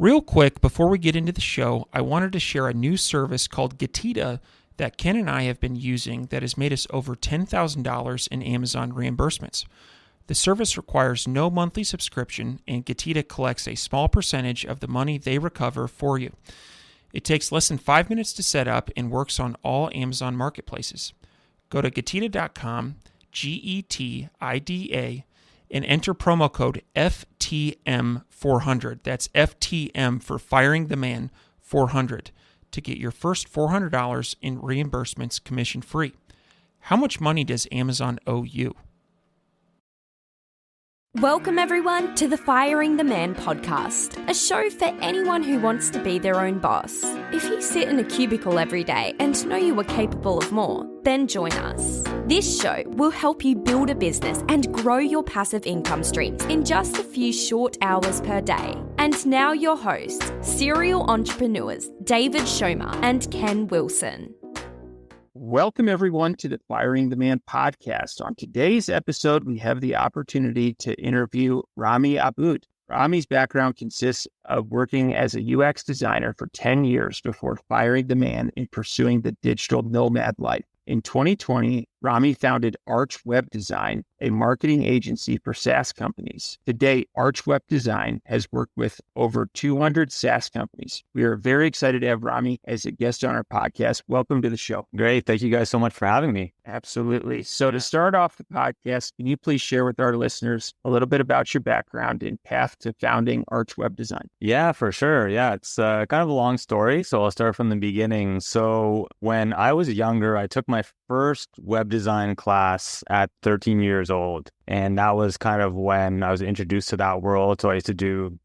Real quick, before we get into the show, I wanted to share a new service called Getita that Ken and I have been using that has made us over $10,000 in Amazon reimbursements. The service requires no monthly subscription, and Getita collects a small percentage of the money they recover for you. It takes less than 5 minutes to set up and works on all Amazon marketplaces. Go to Getita.com, Getida, and enter promo code FTM400. That's FTM for Firing the Man 400 to get your first $400 in reimbursements commission free. How much money does Amazon owe you? Welcome everyone to the Firing the Man podcast, a show for anyone who wants to be their own boss. If you sit in a cubicle every day and know you are capable of more, then join us. This show will help you build a business and grow your passive income streams in just a few short hours per day. And now your hosts, serial entrepreneurs David Schomer and Ken Wilson. Welcome, everyone, to the Firing the Man podcast. On today's episode, we have the opportunity to interview Rami Abut. Rami's background consists of working as a UX designer for 10 years before firing the man and pursuing the digital nomad life. In 2020, Rami founded ArchWeb Design, a marketing agency for SaaS companies. To date, ArchWeb Design has worked with over 200 SaaS companies. We are very excited to have Rami as a guest on our podcast. Welcome to the show. Great. Thank you guys so much for having me. Absolutely. So to start off the podcast, can you please share with our listeners a little bit about your background and path to founding ArchWeb Design? Yeah, for sure. Yeah, it's kind of a long story, so I'll start from the beginning. So when I was younger, I took my first web design class at 13 years old. And that was kind of when I was introduced to that world. So I used to do,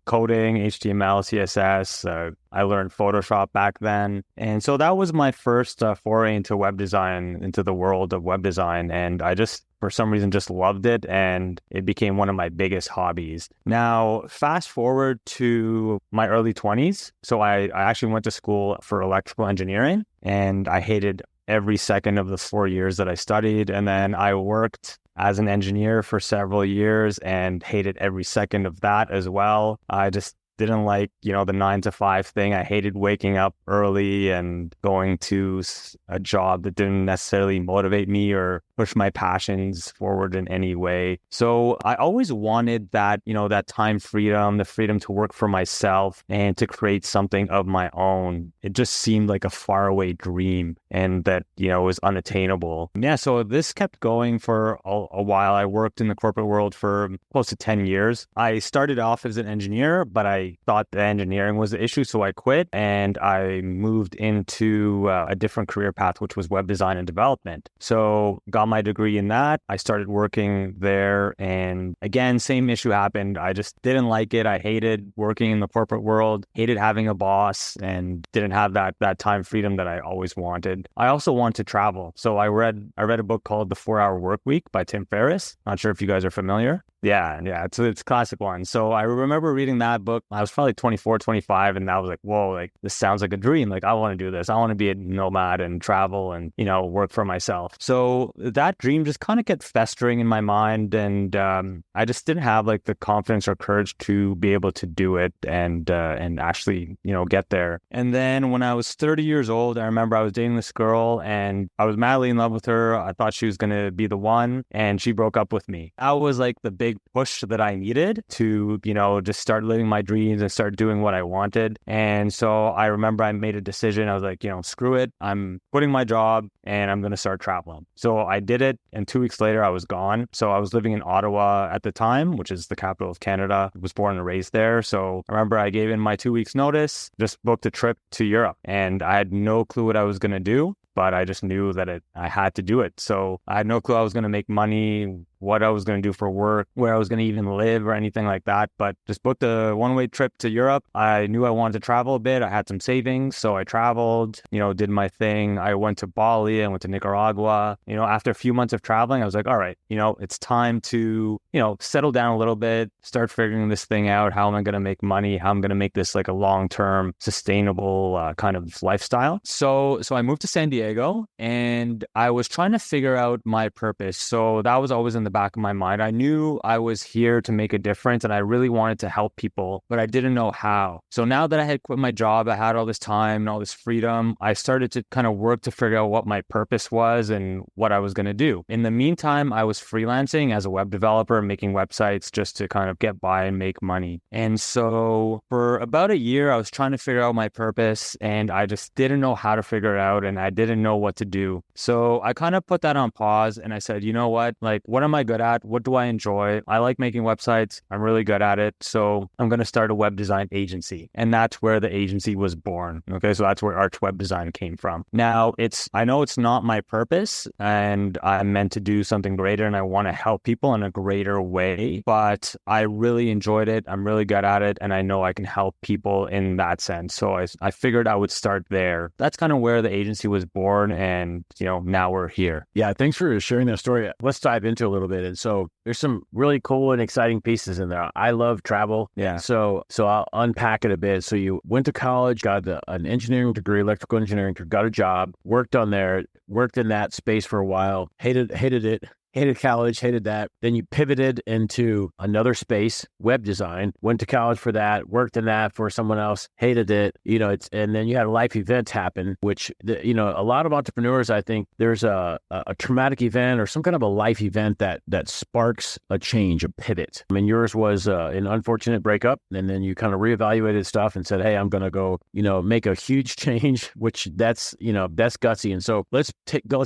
coding, HTML, CSS. I learned Photoshop back then. And so that was my first foray into web design, into the world of web design. And I just, for some reason, just loved it. And it became one of my biggest hobbies. Now, fast forward to my early 20s. So I actually went to school for electrical engineering, and I hated every second of the 4 years that I studied. And then I worked as an engineer for several years and hated every second of that as well. I just didn't like, the 9-to-5 thing. I hated waking up early and going to a job that didn't necessarily motivate me or push my passions forward in any way. So I always wanted that, that time freedom, the freedom to work for myself and to create something of my own. It just seemed like a faraway dream and that, was unattainable. Yeah, so this kept going for a while. I worked in the corporate world for close to 10 years. I started off as an engineer, but I thought the engineering was the issue, so I quit and I moved into a different career path, which was web design and development. So got my degree in that. I started working there, and again, same issue happened. I just didn't like it. I hated working in the corporate world, hated having a boss, and didn't have that time freedom that I always wanted. I also wanted to travel. So I read a book called The 4-Hour Workweek by Tim Ferriss. Not sure if you guys are familiar. Yeah, it's a classic one. So I remember reading that book. I was probably 24, 25, and I was like, whoa, like this sounds like a dream. Like I want to do this. I want to be a nomad and travel and, work for myself. So that dream just kind of kept festering in my mind, and I just didn't have like the confidence or courage to be able to do it and actually, get there. And then when I was 30 years old, I remember I was dating this girl and I was madly in love with her. I thought she was going to be the one, and she broke up with me. That was like the big push that I needed to, just start living my dreams and start doing what I wanted. And so I remember I made a decision. I was like, screw it. I'm quitting my job and I'm going to start traveling. So I did it. And 2 weeks later, I was gone. So I was living in Ottawa at the time, which is the capital of Canada. I was born and raised there. So I remember I gave in my 2 weeks notice, just booked a trip to Europe, and I had no clue what I was going to do. But I just knew that I had to do it. So I had no clue I was going to make money, what I was going to do for work, where I was going to even live or anything like that. But just booked a one-way trip to Europe. I knew I wanted to travel a bit. I had some savings, so I traveled, did my thing. I went to Bali, I went to Nicaragua. After a few months of traveling, I was like, all right, it's time to, settle down a little bit, start figuring this thing out. How am I going to make money? How am I going to make this like a long-term, sustainable kind of lifestyle? So I moved to San Diego, and I was trying to figure out my purpose. So that was always in the back of my mind. I knew I was here to make a difference and I really wanted to help people, but I didn't know how. So now that I had quit my job, I had all this time and all this freedom, I started to kind of work to figure out what my purpose was and what I was going to do. In the meantime, I was freelancing as a web developer, making websites just to kind of get by and make money. And so for about a year, I was trying to figure out my purpose and I just didn't know how to figure it out and I didn't know what to do. So I kind of put that on pause and I said, you know what? Like, what am I good at? What do I enjoy? I like making websites. I'm really good at it. So I'm going to start a web design agency. And that's where the agency was born. Okay. So that's where ArchWeb Design came from. Now I know it's not my purpose and I'm meant to do something greater and I want to help people in a greater way, but I really enjoyed it. I'm really good at it. And I know I can help people in that sense. So I figured I would start there. That's kind of where the agency was born. And, now we're here. Yeah. Thanks for sharing that story. Let's dive into a little bit. And so there's some really cool and exciting pieces in there. I love travel. Yeah. So I'll unpack it a bit. So you went to college, got an engineering degree, electrical engineering, got a job, worked in that space for a while, hated it. Hated college, hated that. Then you pivoted into another space, web design, went to college for that, worked in that for someone else, hated it. And then you had a life event happen, which, a lot of entrepreneurs, I think there's a traumatic event or some kind of a life event that sparks a change, a pivot. I mean, yours was an unfortunate breakup. And then you kind of reevaluated stuff and said, hey, I'm going to go, make a huge change, which that's gutsy. And so let's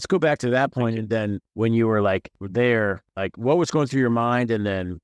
go back to that point. And then when you were there, what was going through your mind? And then,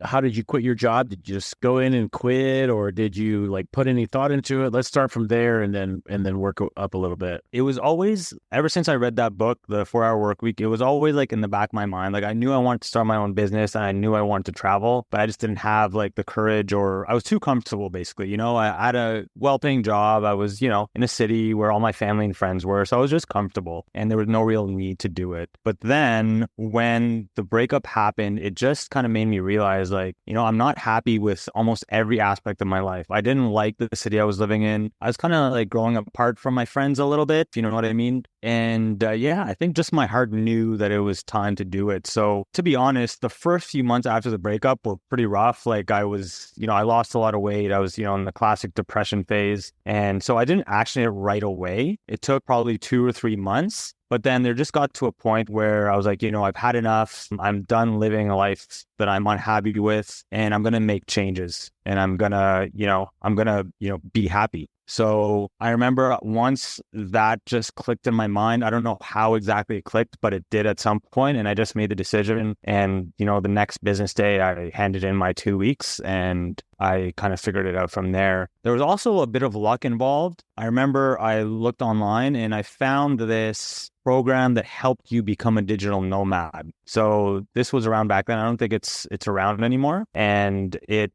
how did you quit your job? Did you just go in and quit, or did you put any thought into it? Let's start from there and then work up a little bit. It was always, ever since I read that book, The 4-Hour Workweek, it was always in the back of my mind. I knew I wanted to start my own business and I knew I wanted to travel, but I just didn't have the courage, or I was too comfortable basically. I had a well-paying job. I was, in a city where all my family and friends were. So I was just comfortable and there was no real need to do it. But then when the breakup happened, it just kind of made me realize I'm not happy with almost every aspect of my life. I didn't like the city I was living in. I was kind of growing apart from my friends a little bit, if you know what I mean? And I think just my heart knew that it was time to do it. So to be honest, the first few months after the breakup were pretty rough. I was, I lost a lot of weight. I was, in the classic depression phase. And so I didn't action it right away. It took probably 2 or 3 months. But then there just got to a point where I was I've had enough. I'm done living a life that I'm unhappy with, and I'm going to make changes, and I'm going to, be happy. So I remember once that just clicked in my mind. I don't know how exactly it clicked, but it did at some point, and I just made the decision. And, the next business day, I handed in my 2 weeks and I kind of figured it out from there. There was also a bit of luck involved. I remember I looked online and I found this program that helped you become a digital nomad. So this was around back then. I don't think it's around anymore. And it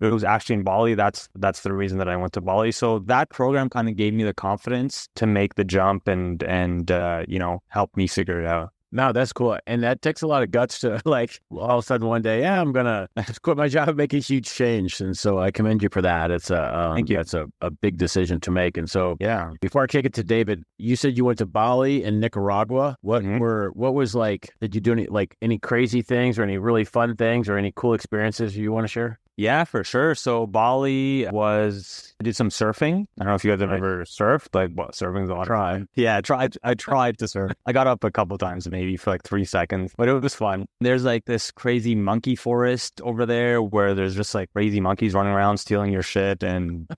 was actually in Bali. That's the reason that I went to Bali. So that program kind of gave me the confidence to make the jump and help me figure it out. No, that's cool. And that takes a lot of guts to all of a sudden one day, I'm going to quit my job and make a huge change. And so I commend you for that. It's Thank you. That's a big decision to make. And so yeah, before I kick it to David, you said you went to Bali and Nicaragua. What was did you do any crazy things or any really fun things or any cool experiences you want to share? Yeah, for sure. So Bali I did some surfing. I don't know if you guys have ever surfed. Surfing's a lot of fun. Yeah, I tried to surf. I got up a couple times, maybe for 3 seconds, but it was fun. There's this crazy monkey forest over there where there's just crazy monkeys running around stealing your shit, and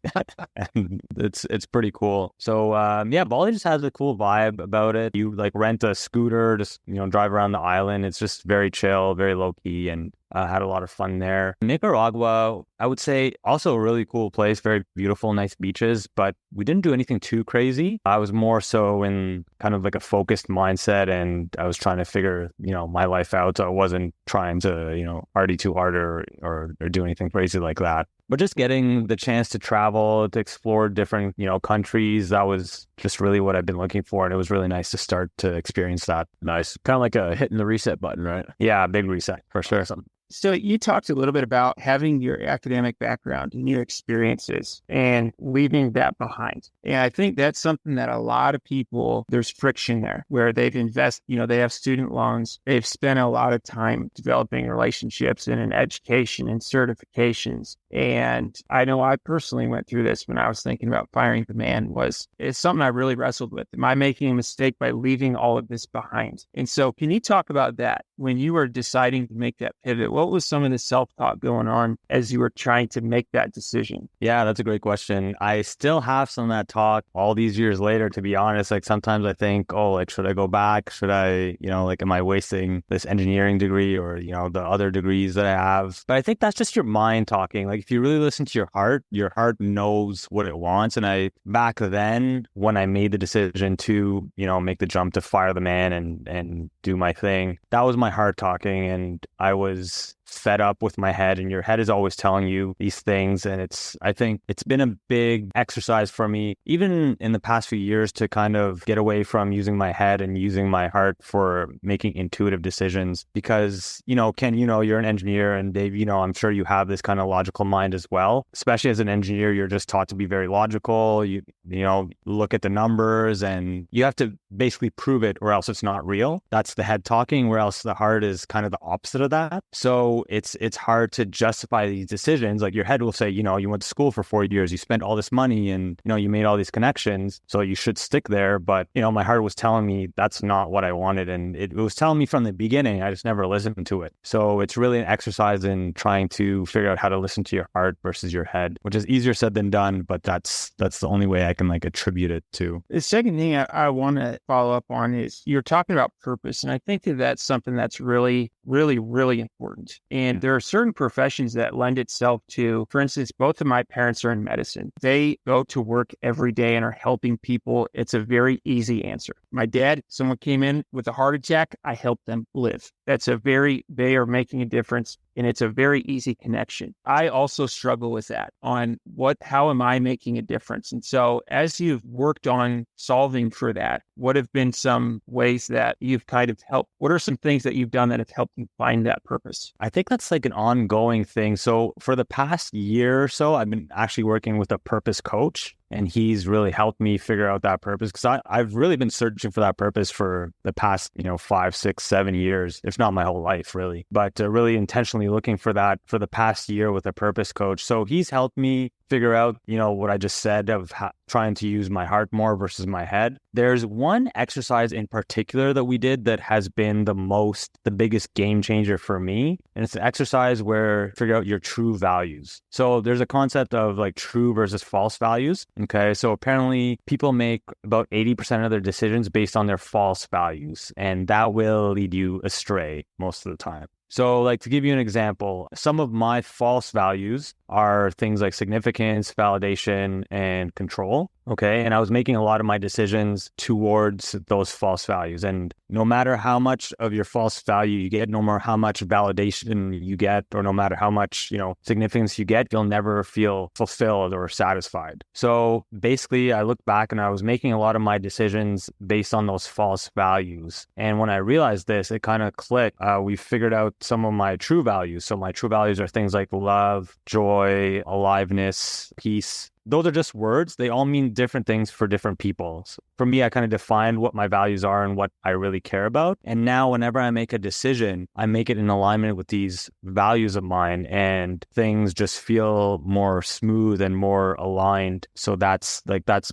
and it's pretty cool. So Bali just has a cool vibe about it. You rent a scooter, just drive around the island. It's just very chill, very low key, and had a lot of fun there. Nicaragua, I would say, also a really cool place, very beautiful, nice beaches, but we didn't do anything too crazy. I was more so in kind of a focused mindset, and I was trying to figure, my life out. So I wasn't trying to, party too hard or do anything crazy like that. But just getting the chance to travel, to explore different, countries, that was just really what I've been looking for. And it was really nice to start to experience that. Nice. Kind of like a hitting the reset button, right? Yeah, big reset for sure. Awesome. So you talked a little bit about having your academic background and your experiences and leaving that behind. And I think that's something that a lot of people, there's friction there where they've invested, they have student loans. They've spent a lot of time developing relationships and in education and certifications. And I know I personally went through this when I was thinking about firing the man. It's something I really wrestled with. Am I making a mistake by leaving all of this behind? And so can you talk about that when you were deciding to make that pivot? What was some of the self-talk going on as you were trying to make that decision? Yeah, that's a great question. I still have some of that talk all these years later, to be honest. Like sometimes I think, should I go back? Should I, am I wasting this engineering degree or, the other degrees that I have? But I think that's just your mind talking. Like if you really listen to your heart knows what it wants. And back then when I made the decision to, make the jump to fire the man and do my thing, that was my heart talking. And I was fed up with my head, and your head is always telling you these things. And I think it's been a big exercise for me, even in the past few years, to kind of get away from using my head and using my heart for making intuitive decisions. Because, Ken, you're an engineer, and Dave, I'm sure you have this kind of logical mind as well. Especially as an engineer, you're just taught to be very logical. You look at the numbers and you have to basically prove it or else it's not real. That's the head talking, where else the heart is kind of the opposite of that. So it's hard to justify these decisions. Like your head will say, you went to school for 4 years, you spent all this money and, you made all these connections, so you should stick there. But, my heart was telling me that's not what I wanted. And it was telling me from the beginning, I just never listened to it. So it's really an exercise in trying to figure out how to listen to your heart versus your head, which is easier said than done, but that's the only way I can attribute it to. The second thing I want to follow up on is you're talking about purpose. And I think that's something that's really, really, really important. And there are certain professions that lend itself to, for instance, both of my parents are in medicine. They go to work every day and are helping people. It's a very easy answer. My dad, someone came in with a heart attack, I helped them live. They are making a difference, and it's a very easy connection. I also struggle with that on how am I making a difference? And so as you've worked on solving for that, what have been some ways that you've kind of helped? What are some things that you've done that have helped you find that purpose? I think that's an ongoing thing. So for the past year or so, I've been actually working with a purpose coach. And he's really helped me figure out that purpose, because I've really been searching for that purpose for the past, 5, 6, 7 years, if not my whole life, really. But really intentionally looking for that for the past year with a purpose coach. So he's helped me figure out, what I just said of trying to use my heart more versus my head. There's one exercise in particular that we did that has been the biggest game changer for me. And it's an exercise where figure out your true values. So there's a concept of true versus false values. Okay. So apparently people make about 80% of their decisions based on their false values, and that will lead you astray most of the time. So to give you an example, some of my false values are things like significance, validation, and control. Okay. And I was making a lot of my decisions towards those false values. And no matter how much of your false value you get, no matter how much validation you get, or no matter how much, significance you get, you'll never feel fulfilled or satisfied. So basically I looked back and I was making a lot of my decisions based on those false values. And when I realized this, it kind of clicked. We figured out some of my true values. So my true values are things like love, joy, aliveness, peace. Those are just words. They all mean different things for different people. So for me, I kind of defined what my values are and what I really care about. And now whenever I make a decision, I make it in alignment with these values of mine, and things just feel more smooth and more aligned. So that's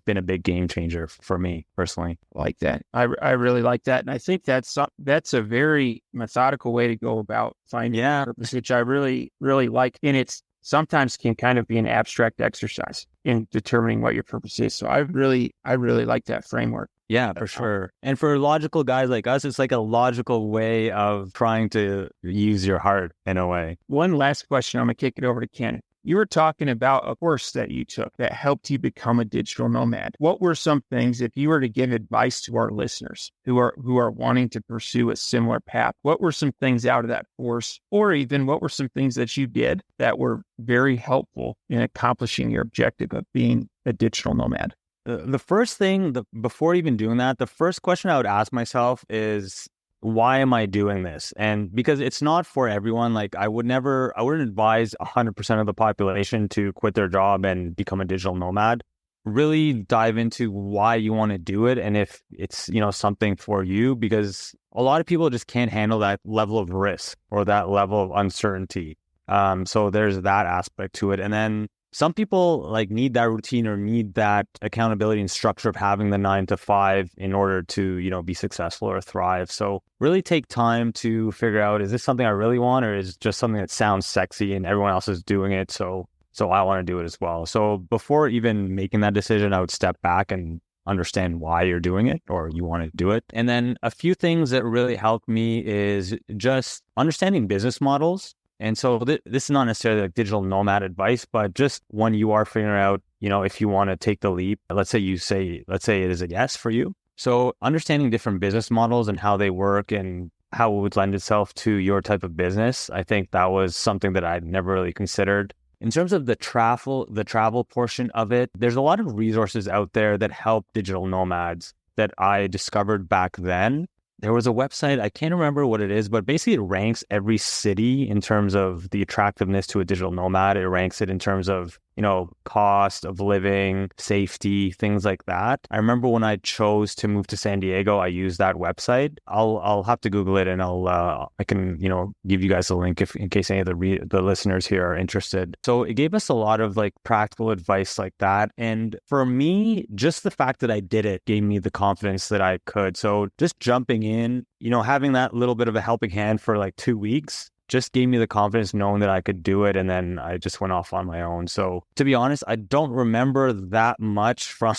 been a big game changer for me personally. Like that. I really like that. And I think that's a very methodical way to go about finding purpose, which I really, really like. And it's sometimes can kind of be an abstract exercise in determining what your purpose is. So I really like that framework. Yeah, for sure. And for logical guys like us, it's a logical way of trying to use your heart in a way. One last question. I'm going to kick it over to Ken. You were talking about a course that you took that helped you become a digital nomad. What were some things, if you were to give advice to our listeners who are wanting to pursue a similar path, what were some things out of that course, or even what were some things that you did that were very helpful in accomplishing your objective of being a digital nomad? The first thing, before even doing that, the first question I would ask myself is, why am I doing this? And because it's not for everyone, like I wouldn't advise 100% of the population to quit their job and become a digital nomad. Really dive into why you want to do it and if it's, something for you, because a lot of people just can't handle that level of risk or that level of uncertainty. So there's that aspect to it. And then some people like need that routine or need that accountability and structure of having the 9 to 5 in order to, be successful or thrive. So really take time to figure out, is this something I really want, or is it just something that sounds sexy and everyone else is doing it? So I want to do it as well. So before even making that decision, I would step back and understand why you're doing it or you want to do it. And then a few things that really helped me is just understanding business models. And so this is not necessarily like digital nomad advice, but just when you are figuring out, if you want to take the leap, let's say it is a yes for you. So understanding different business models and how they work and how it would lend itself to your type of business, I think that was something that I'd never really considered. In terms of the travel portion of it, there's a lot of resources out there that help digital nomads that I discovered back then. There was a website, I can't remember what it is, but basically it ranks every city in terms of the attractiveness to a digital nomad. It ranks it in terms of, cost of living, safety, things like that. I remember when I chose to move to San Diego, I used that website. I'll have to Google it and I can, give you guys a link in case any of the listeners here are interested. So it gave us a lot of like practical advice like that. And for me, just the fact that I did it gave me the confidence that I could. So just jumping in, having that little bit of a helping hand for like 2 weeks just gave me the confidence knowing that I could do it. And then I just went off on my own. So to be honest, I don't remember that much from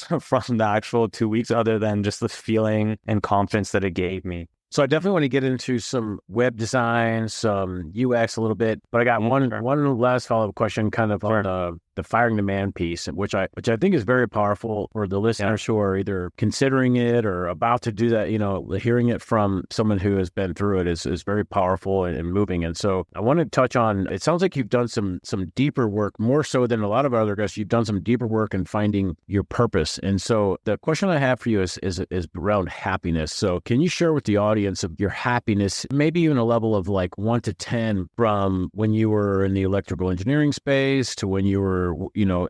the actual 2 weeks other than just the feeling and confidence that it gave me. So I definitely want to get into some web design, some UX a little bit, but I got one last follow-up question kind of on the firing the man piece, which I think is very powerful for the listeners who are either considering it or about to do that. Hearing it from someone who has been through it is very powerful and moving. And so I want to touch on, it sounds like you've done some deeper work, more so than a lot of other guys. You've done some deeper work in finding your purpose. And so the question I have for you is around happiness. So can you share with the audience of your happiness, maybe even a level of like 1 to 10 from when you were in the electrical engineering space to when you were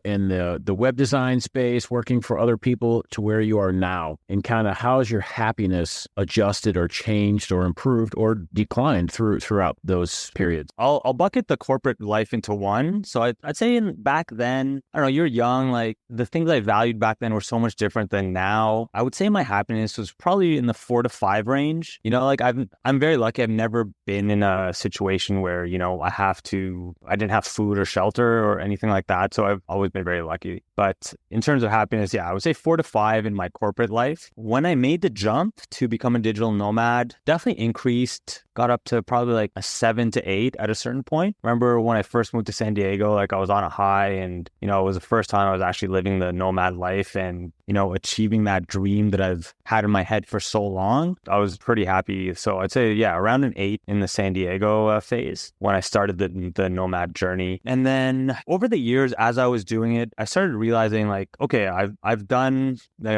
in the web design space, working for other people, to where you are now, and kind of how's your happiness adjusted or changed or improved or declined throughout those periods? I'll bucket the corporate life into one. So I'd say back then, I don't know, you're young, like the things I valued back then were so much different than now. I would say my happiness was probably in the 4 to 5 range. Like I'm very lucky. I've never been in a situation where, I didn't have food or shelter or anything like that. So I've always been very lucky. But in terms of happiness, I would say 4 to 5 in my corporate life. When I made the jump to become a digital nomad, definitely increased, got up to probably like a 7 to 8 at a certain point. Remember when I first moved to San Diego, like I was on a high and, it was the first time I was actually living the nomad life and, achieving that dream that I've had in my head for so long. I was pretty happy. So I'd say, around an 8 in the San Diego phase when I started the nomad journey. And then over the years, as I was doing it, I started realizing like, okay, I've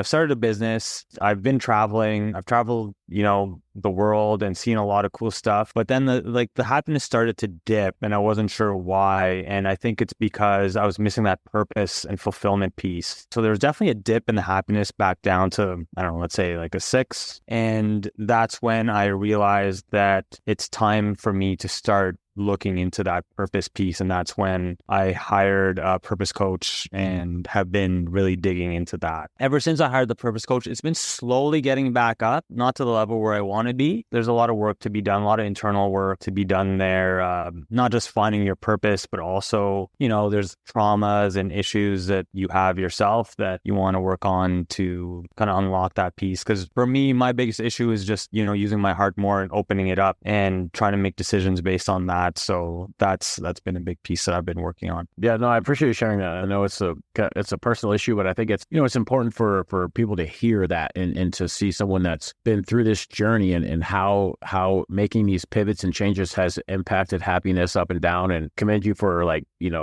started a business. I've been traveling. I've traveled, the world and seen a lot of cool stuff. But then the happiness started to dip and I wasn't sure why. And I think it's because I was missing that purpose and fulfillment piece. So there was definitely a dip in the happiness back down to, I don't know, let's say like a 6. And that's when I realized that it's time for me to start looking into that purpose piece. And that's when I hired a purpose coach and have been really digging into that. Ever since I hired the purpose coach, it's been slowly getting back up, not to the level where I want to be. There's a lot of work to be done, a lot of internal work to be done there. Not just finding your purpose, but also, there's traumas and issues that you have yourself that you want to work on to kind of unlock that piece. Because for me, my biggest issue is just, using my heart more and opening it up and trying to make decisions based on that that. So that's been a big piece that I've been working on. Yeah, no, I appreciate you sharing that. I know it's a personal issue, but I think it's, it's important for people to hear that and to see someone that's been through this journey and how making these pivots and changes has impacted happiness up and down, and commend you for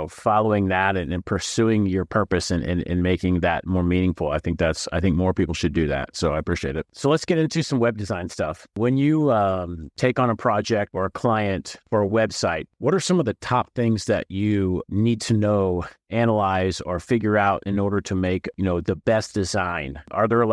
following that and pursuing your purpose and making that more meaningful. I think more people should do that. So I appreciate it. So let's get into some web design stuff. When you take on a project or a client for a website, what are some of the top things that you need to know, analyze, or figure out in order to make, the best design? Are there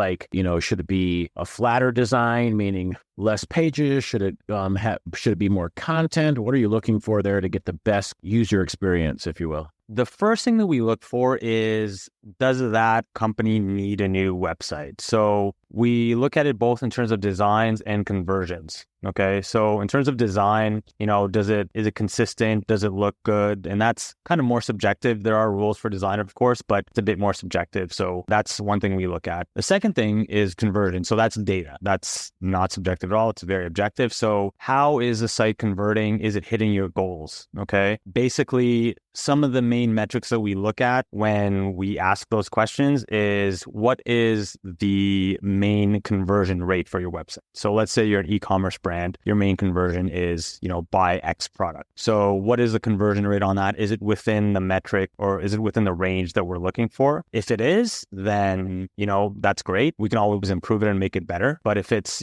should it be a flatter design, meaning less pages? Should it be more content? What are you looking for there to get the best user experience, if you will? The first thing that we look for is, does that company need a new website? So we look at it both in terms of designs and conversions. Okay. So in terms of design, is it consistent? Does it look good? And that's kind of more subjective. There are rules for design, of course, but it's a bit more subjective. So that's one thing we look at. The second thing is conversion. So that's data. That's not subjective at all. It's very objective. So how is the site converting? Is it hitting your goals? Okay. Basically, some of the main metrics that we look at when we ask those questions is, what is the main conversion rate for your website? So let's say you're an e-commerce brand, your main conversion is, buy X product. So what is the conversion rate on that? Is it within the metric, or is it within the range that we're looking for? If it is, then, that's great. We can always improve it and make it better. But if it's,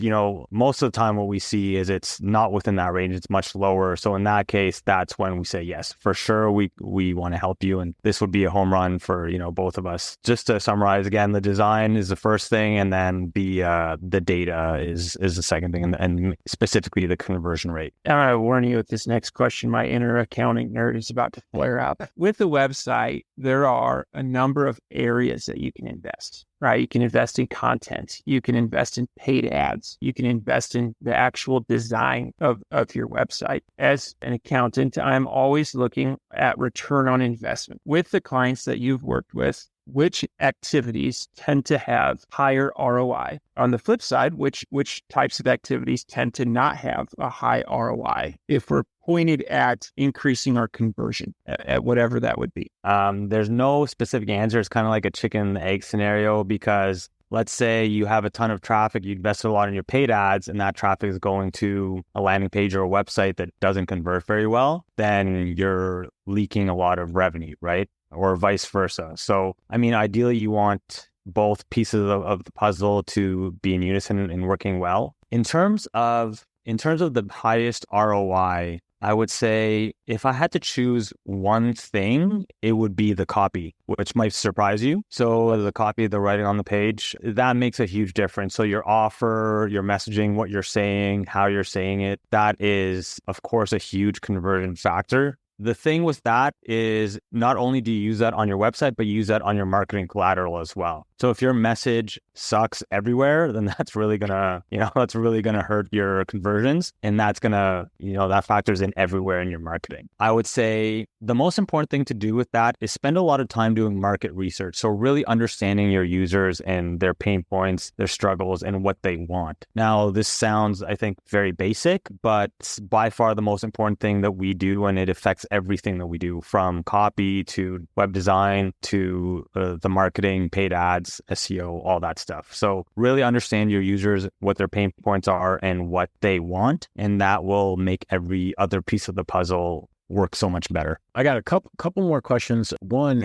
most of the time what we see is it's not within that range, it's much lower. So in that case, that's when we say, yes, for sure, we want to help you. And this would be a home run for, both of us. Just to summarize again, the design is the first thing, and then the data is the second thing, and specifically the conversion rate. I'm going to warn you with this next question. My inner accounting nerd is about to flare up. With the website, there are a number of areas that you can invest. Right? You can invest in content. You can invest in paid ads. You can invest in the actual design of your website. As an accountant, I'm always looking at return on investment. With the clients that you've worked with, which activities tend to have higher ROI? On the flip side, which types of activities tend to not have a high ROI if we're pointed at increasing our conversion at whatever that would be? There's no specific answer. It's kind of like a chicken and egg scenario, because let's say you have a ton of traffic, you invested a lot in your paid ads, and that traffic is going to a landing page or a website that doesn't convert very well, then you're leaking a lot of revenue, right? Or vice versa. So, ideally you want both pieces of the puzzle to be in unison and working well. In terms of the highest ROI, I would say if I had to choose one thing, it would be the copy, which might surprise you. So the copy, the writing on the page, that makes a huge difference. So your offer, your messaging, what you're saying, how you're saying it, that is, of course, a huge conversion factor. The thing with that is, not only do you use that on your website, but you use that on your marketing collateral as well. So if your message sucks everywhere, then that's really gonna hurt your conversions. And that's gonna, that factors in everywhere in your marketing. I would say the most important thing to do with that is spend a lot of time doing market research. So really understanding your users and their pain points, their struggles, and what they want. Now, this sounds, I think, very basic, but it's by far the most important thing that we do, and it affects everything that we do, from copy to web design to the marketing, paid ads, SEO, all that stuff. So really understand your users, what their pain points are and what they want, and that will make every other piece of the puzzle work so much better. I got a couple more questions. One,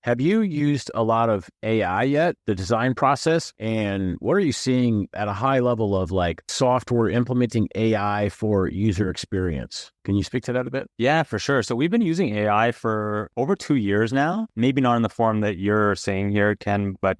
have you used a lot of AI yet, the design process? And what are you seeing at a high level of software implementing AI for user experience? Can you speak to that a bit? Yeah, for sure. So we've been using AI for over 2 years now, maybe not in the form that you're saying here, Ken, but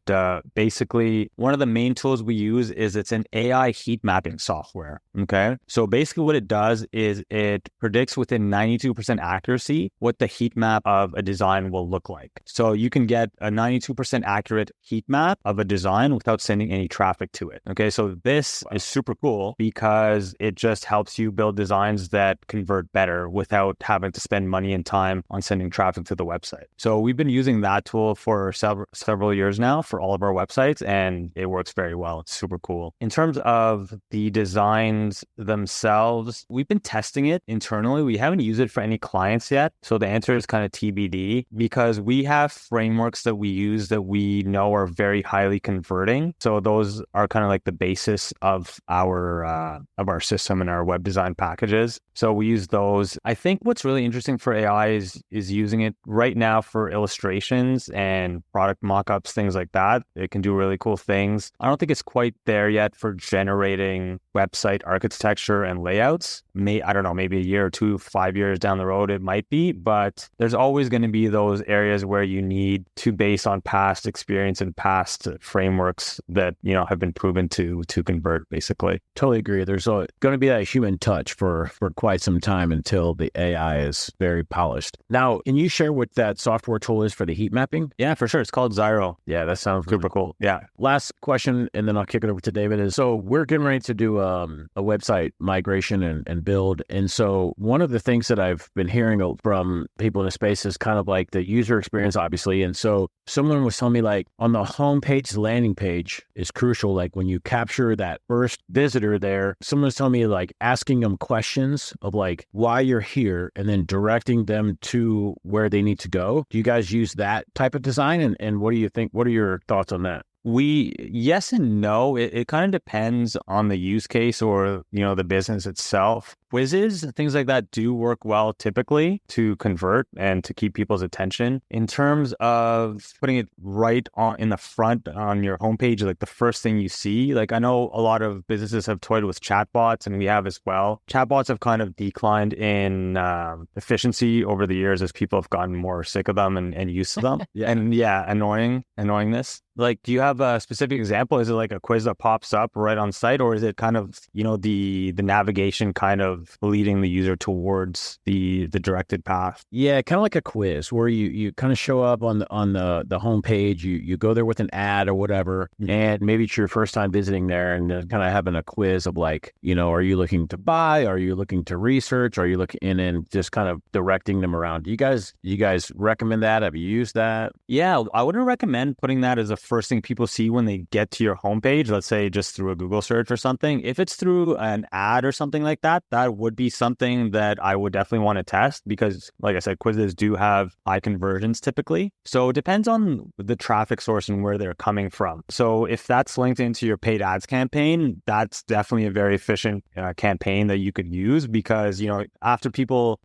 basically one of the main tools we use is it's an AI heat mapping software. Okay. So basically what it does is it predicts within 92% 92% accuracy what the heat map of a design will look like. So you can get a 92% accurate heat map of a design without sending any traffic to it. Okay, so this is super cool because it just helps you build designs that convert better without having to spend money and time on sending traffic to the website. So we've been using that tool for several years now for all of our websites, and it works very well. It's super cool. In terms of the designs themselves, we've been testing it internally. We haven't used it for any clients yet. So the answer is kind of TBD because we have frameworks that we use that we know are very highly converting. So those are kind of like the basis of our system and our web design packages. So we use those. I think what's really interesting for AI is using it right now for illustrations and product mockups, things like that. It can do really cool things. I don't think it's quite there yet for generating website architecture and layouts. I don't know, maybe a year or two, 5 years down the road, it might be, but there's always going to be those areas where you need to base on past experience and past frameworks that, have been proven to convert, basically. Totally agree. There's going to be that human touch for quite some time until the AI is very polished. Now, can you share what that software tool is for the heat mapping? Yeah, for sure. It's called Zyro. Yeah, that sounds super really cool. Yeah. Last question, and then I'll kick it over to David. Is so we're getting ready to do a website migration and build. And so one of the things that I've been hearing from people in the space is kind of like the user experience, obviously. And so someone was telling me like on the homepage, the landing page is crucial. Like when you capture that first visitor there, someone was telling me like asking them questions of like why you're here and then directing them to where they need to go. Do you guys use that type of design? And what do you think? What are your thoughts on that? Yes and no. It kind of depends on the use case or, the business itself. Quizzes, things like that do work well typically to convert and to keep people's attention. In terms of putting it right in the front on your homepage, like the first thing you see, like I know a lot of businesses have toyed with chatbots and we have as well. Chatbots have kind of declined in efficiency over the years as people have gotten more sick of them and used to them. Annoyingness. Like, do you have a specific example? Is it like a quiz that pops up right on site, or is it kind of, the navigation kind of leading the user towards the directed path? Yeah, kind of like a quiz where you kind of show up on the homepage, you go there with an ad or whatever, and maybe it's your first time visiting there and kind of having a quiz of like, are you looking to buy? Are you looking to research? Are you looking in and just kind of directing them around? Do you guys recommend that? Have you used that? Yeah, I wouldn't recommend putting that as a first thing people see when they get to your homepage, let's say just through a Google search or something. If it's through an ad or something like that, that would be something that I would definitely want to test because, like I said, quizzes do have high conversions typically. So it depends on the traffic source and where they're coming from. So if that's linked into your paid ads campaign, that's definitely a very efficient campaign that you could use because, after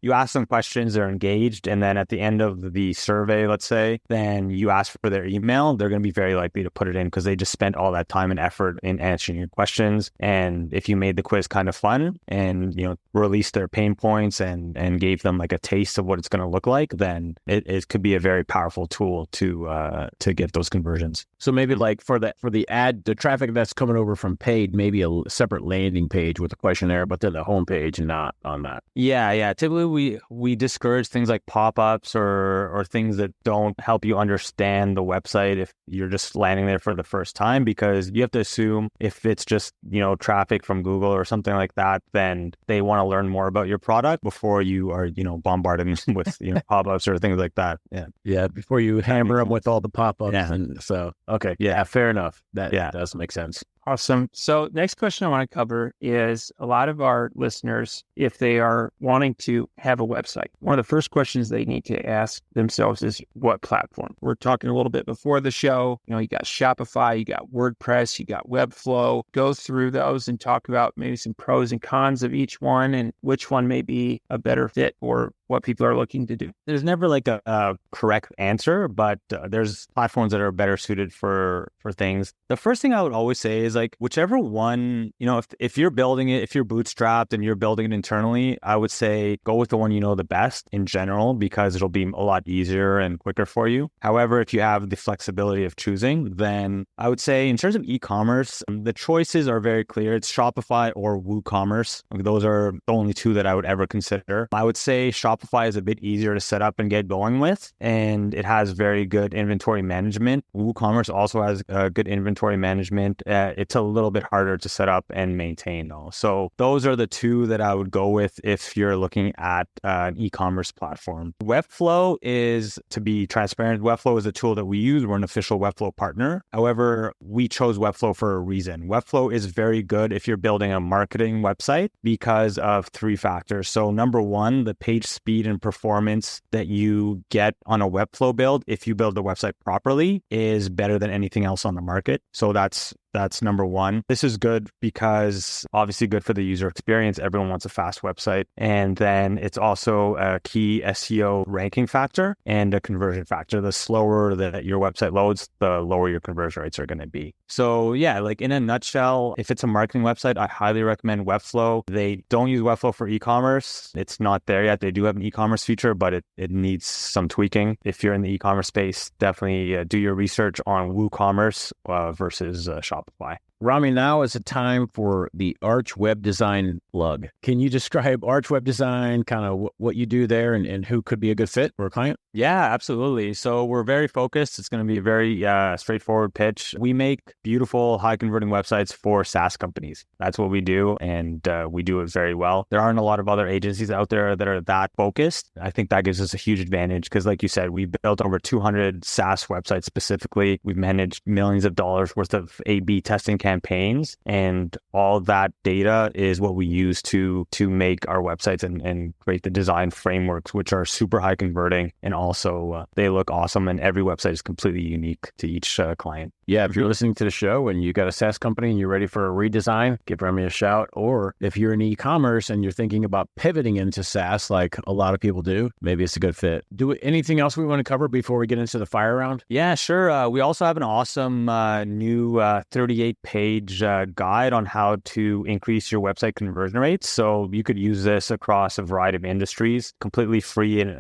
you ask them questions, they're engaged. And then at the end of the survey, let's say, then you ask for their email, they're going to be very likely to put it in because they just spent all that time and effort in answering your questions. And if you made the quiz kind of fun and, released their pain points and gave them like a taste of what it's going to look like, then it could be a very powerful tool to get those conversions. So maybe like for the ad, the traffic that's coming over from paid, maybe a separate landing page with a questionnaire, but then the homepage not on that. Yeah. Typically we discourage things like pop-ups or things that don't help you understand the website if you're just landing there for the first time, because you have to assume if it's just, traffic from Google or something like that, then they want to learn more about your product before you are, bombarded with, pop-ups or things like that. Yeah. Before you hammer them with all the pop-ups. Yeah. And so, okay. Yeah. Fair enough. That does make sense. Awesome. So next question I want to cover is a lot of our listeners, if they are wanting to have a website, one of the first questions they need to ask themselves is what platform? We're talking a little bit before the show. You got Shopify, you got WordPress, you got Webflow. Go through those and talk about maybe some pros and cons of each one and which one may be a better fit for what people are looking to do. There's never like a correct answer, but there's platforms that are better suited for things. The first thing I would always say is is like whichever one, if you're building it, if you're bootstrapped and you're building it internally, I would say go with the one you know the best in general, because it'll be a lot easier and quicker for you. However, if you have the flexibility of choosing, then I would say in terms of e-commerce, the choices are very clear. It's Shopify or WooCommerce. Those are the only two that I would ever consider. I would say Shopify is a bit easier to set up and get going with, and it has very good inventory management. WooCommerce also has good inventory management. It's a little bit harder to set up and maintain though. So those are the two that I would go with if you're looking at an e-commerce platform. Webflow is, to be transparent, Webflow is a tool that we use. We're an official Webflow partner. However, we chose Webflow for a reason. Webflow is very good if you're building a marketing website because of three factors. So number one, the page speed and performance that you get on a Webflow build, if you build the website properly, is better than anything else on the market. So that's number one. This is good because obviously good for the user experience. Everyone wants a fast website. And then it's also a key SEO ranking factor and a conversion factor. The slower that your website loads, the lower your conversion rates are going to be. So yeah, like in a nutshell, if it's a marketing website, I highly recommend Webflow. They don't use Webflow for e-commerce. It's not there yet. They do have an e-commerce feature, but it needs some tweaking. If you're in the e-commerce space, definitely do your research on WooCommerce versus Shopify. Rami, now is the time for the ArchWeb Design plug. Can you describe ArchWeb Design, kind of what you do there and who could be a good fit for a client? Yeah, absolutely. So we're very focused. It's going to be a very straightforward pitch. We make beautiful, high-converting websites for SaaS companies. That's what we do, and we do it very well. There aren't a lot of other agencies out there that are that focused. I think that gives us a huge advantage because, like you said, we built over 200 SaaS websites specifically. We've managed millions of dollars worth of A/B testing campaigns, and all that data is what we use to make our websites and create the design frameworks, which are super high converting, and also they look awesome, and every website is completely unique to each client. Yeah, if you're listening to the show and you got a SaaS company and you're ready for a redesign, give Rami a shout. Or if you're in e-commerce and you're thinking about pivoting into SaaS like a lot of people do, maybe it's a good fit. Anything else we want to cover before we get into the fire round? Yeah, sure. We also have an awesome new 38-page guide on how to increase your website conversion rates. So you could use this across a variety of industries, completely free, and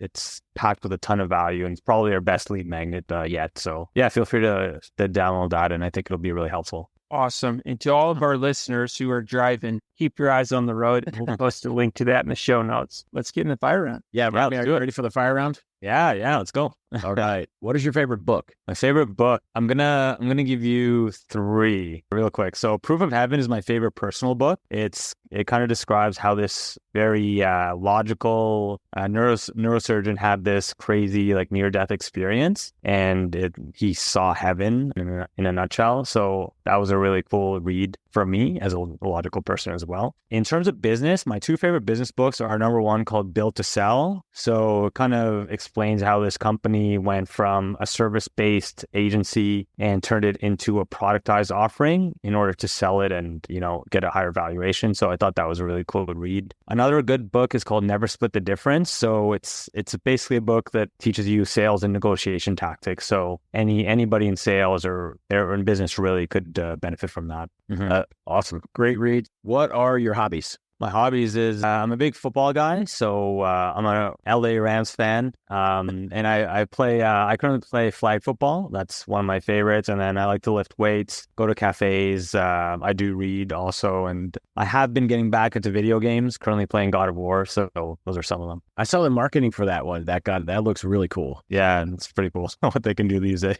it's packed with a ton of value, and it's probably our best lead magnet yet. So yeah, feel free to download that, and I think it'll be really helpful. Awesome. And to all of our listeners who are driving, keep your eyes on the road. We'll post a link to that in the show notes. Let's get in the fire round. Yeah, Rami, are you ready for the fire round? Yeah, let's go. All right. What is your favorite book? My favorite book, I'm gonna give you three real quick. So Proof of Heaven is my favorite personal book. It kind of describes how this very logical neurosurgeon had this crazy like near-death experience, and he saw heaven in a nutshell. So that was a really cool read for me as a logical person as well. In terms of business, my two favorite business books are number one called Built to Sell. So it kind of explains how this company went from a service-based agency and turned it into a productized offering in order to sell it and, get a higher valuation. So I thought that was a really cool read. Another good book is called Never Split the Difference. So it's basically a book that teaches you sales and negotiation tactics. So anybody in sales or in business really could benefit from that. Mm-hmm. Awesome. Great read. What are your hobbies? My hobbies is I'm a big football guy, so I'm a LA Rams fan, and I currently play flag football. That's one of my favorites, and then I like to lift weights, go to cafes. I do read also, and I have been getting back into video games. Currently playing God of War, so those are some of them. I saw the marketing for that one. That looks really cool. Yeah, and it's pretty cool what they can do these days.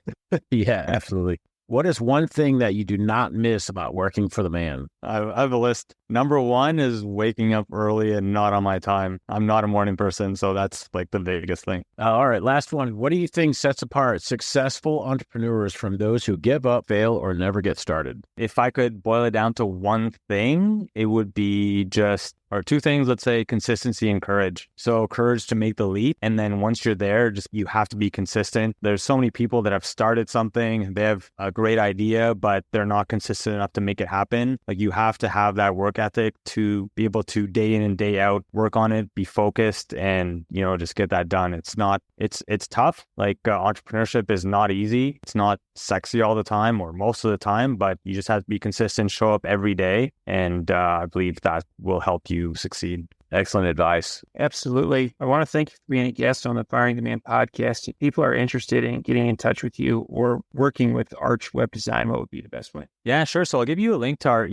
Yeah, absolutely. What is one thing that you do not miss about working for the man? I have a list. Number one is waking up early and not on my time. I'm not a morning person, so that's like the biggest thing. All right, last one. What do you think sets apart successful entrepreneurs from those who give up, fail, or never get started? If I could boil it down to one thing, it would be just or two things, let's say consistency and courage. So courage to make the leap. And then once you're there, just you have to be consistent. There's so many people that have started something, they have a great idea, but they're not consistent enough to make it happen. Like you have to have that work ethic to be able to day in and day out work on it, be focused, and just get that done. It's tough. Like entrepreneurship is not easy. It's not sexy all the time or most of the time, but you just have to be consistent, show up every day, and I believe that will help you succeed. Excellent advice. Absolutely. I want to thank you for being a guest on the Firing the Man podcast. If people are interested in getting in touch with you or working with ArchWeb Design, what would be the best way? Yeah, sure. So I'll give you a link to our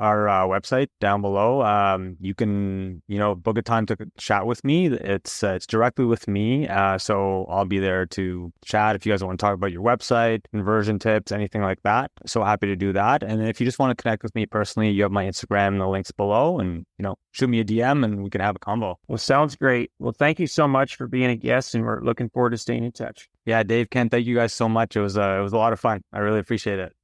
website down below. You can, book a time to chat with me. It's directly with me. So I'll be there to chat if you guys want to talk about your website, conversion tips, anything like that. So happy to do that. And if you just want to connect with me personally, you have my Instagram and the links below, and, shoot me a DM and we can have a combo. Well, sounds great. Well, thank you so much for being a guest, and we're looking forward to staying in touch. Yeah, Dave, Ken, thank you guys so much. It was a lot of fun. I really appreciate it.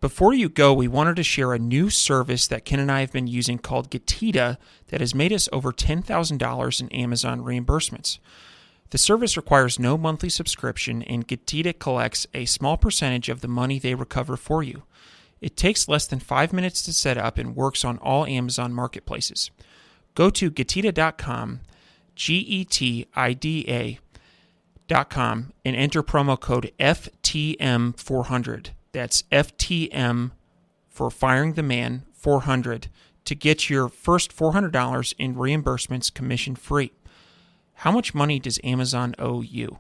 Before you go, we wanted to share a new service that Ken and I have been using called Getita that has made us over $10,000 in Amazon reimbursements. The service requires no monthly subscription, and Getita collects a small percentage of the money they recover for you. It takes less than 5 minutes to set up and works on all Amazon marketplaces. Go to Getita.com, Getida.com, and enter promo code FTM400. That's FTM for Firing the Man 400 to get your first $400 in reimbursements commission free. How much money does Amazon owe you?